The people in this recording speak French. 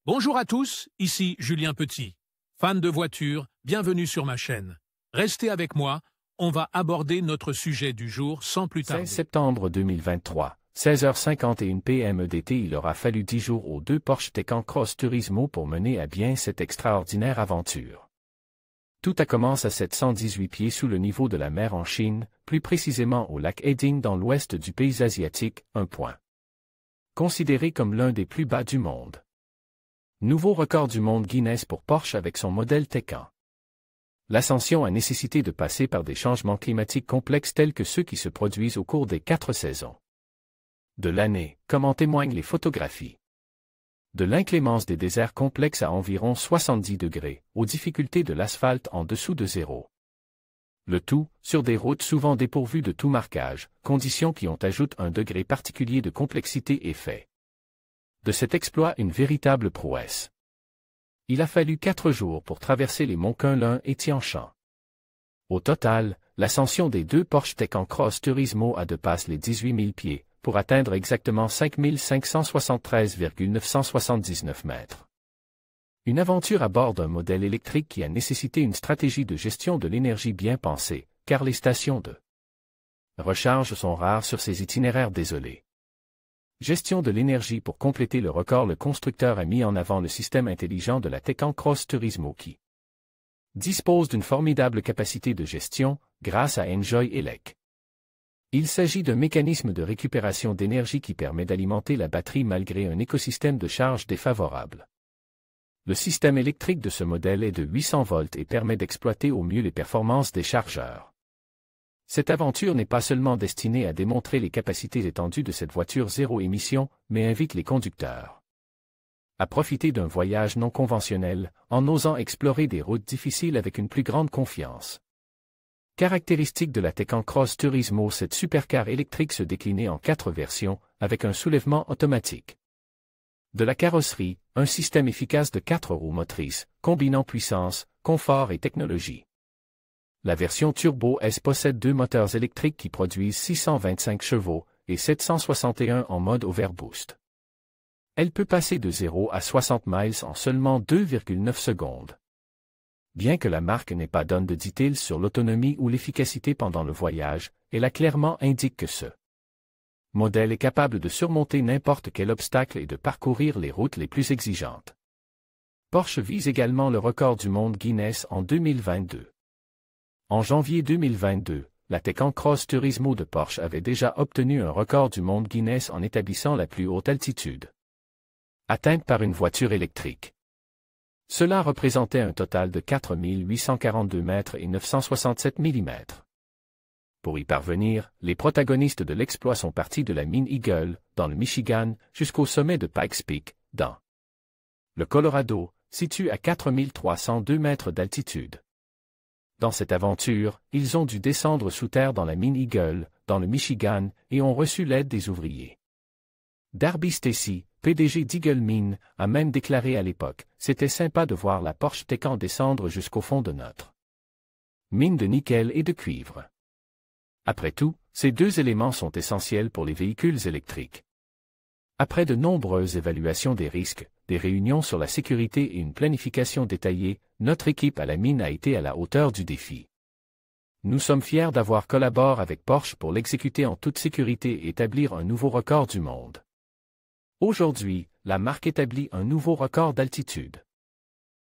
Bonjour à tous, ici Julien Petit. Fan de voitures, bienvenue sur ma chaîne. Restez avec moi, on va aborder notre sujet du jour sans plus tarder. 16 septembre 2023, 16h51 p.m. d'été. Il aura fallu 10 jours aux deux Porsche Taycan Cross Turismo pour mener à bien cette extraordinaire aventure. Tout a commencé à 718 pieds sous le niveau de la mer en Chine, plus précisément au lac Heding dans l'ouest du pays asiatique, un point. Considéré comme l'un des plus bas du monde. Nouveau record du monde Guinness pour Porsche avec son modèle Taycan. L'ascension a nécessité de passer par des changements climatiques complexes tels que ceux qui se produisent au cours des 4 saisons de l'année, comme en témoignent les photographies. De l'inclémence des déserts complexes à environ 70 degrés, aux difficultés de l'asphalte en dessous de zéro. Le tout, sur des routes souvent dépourvues de tout marquage, conditions qui ont ajouté un degré particulier de complexité et fait de cet exploit une véritable prouesse. Il a fallu 4 jours pour traverser les monts Kunlun et Tian Shan. Au total, l'ascension des deux Porsche Taycan Cross Turismo a dépassé les 18 000 pieds, pour atteindre exactement 5 573,979 mètres. Une aventure à bord d'un modèle électrique qui a nécessité une stratégie de gestion de l'énergie bien pensée, car les stations de recharge sont rares sur ces itinéraires désolés. Gestion de l'énergie. Pour compléter le record, le constructeur a mis en avant le système intelligent de la Taycan Cross Turismo qui dispose d'une formidable capacité de gestion, grâce à Enjoy Elec. Il s'agit d'un mécanisme de récupération d'énergie qui permet d'alimenter la batterie malgré un écosystème de charge défavorable. Le système électrique de ce modèle est de 800 volts et permet d'exploiter au mieux les performances des chargeurs. Cette aventure n'est pas seulement destinée à démontrer les capacités étendues de cette voiture zéro émission, mais invite les conducteurs à profiter d'un voyage non conventionnel, en osant explorer des routes difficiles avec une plus grande confiance. Caractéristique de la Taycan Cross Turismo, cette supercar électrique se déclinait en 4 versions, avec un soulèvement automatique. De la carrosserie, un système efficace de 4 roues motrices, combinant puissance, confort et technologie. La version Turbo S possède 2 moteurs électriques qui produisent 625 chevaux et 761 en mode overboost. Elle peut passer de 0 à 60 miles en seulement 2,9 secondes. Bien que la marque n'ait pas donné de details sur l'autonomie ou l'efficacité pendant le voyage, elle a clairement indiqué que ce modèle est capable de surmonter n'importe quel obstacle et de parcourir les routes les plus exigeantes. Porsche vise également le record du monde Guinness en 2022. En janvier 2022, la Taycan Cross Turismo de Porsche avait déjà obtenu un record du monde Guinness en établissant la plus haute altitude atteinte par une voiture électrique. Cela représentait un total de 4 842 mètres et 967 mm. Pour y parvenir, les protagonistes de l'exploit sont partis de la mine Eagle, dans le Michigan, jusqu'au sommet de Pikes Peak, dans le Colorado, situé à 4 302 mètres d'altitude. Dans cette aventure, ils ont dû descendre sous terre dans la mine Eagle, dans le Michigan, et ont reçu l'aide des ouvriers. Darby Stacey, PDG d'Eagle Mine, a même déclaré à l'époque « C'était sympa de voir la Porsche Taycan descendre jusqu'au fond de notre mine de nickel et de cuivre. » Après tout, ces 2 éléments sont essentiels pour les véhicules électriques. Après de nombreuses évaluations des risques, des réunions sur la sécurité et une planification détaillée, notre équipe à la mine a été à la hauteur du défi. Nous sommes fiers d'avoir collaboré avec Porsche pour l'exécuter en toute sécurité et établir un nouveau record du monde. Aujourd'hui, la marque établit un nouveau record d'altitude.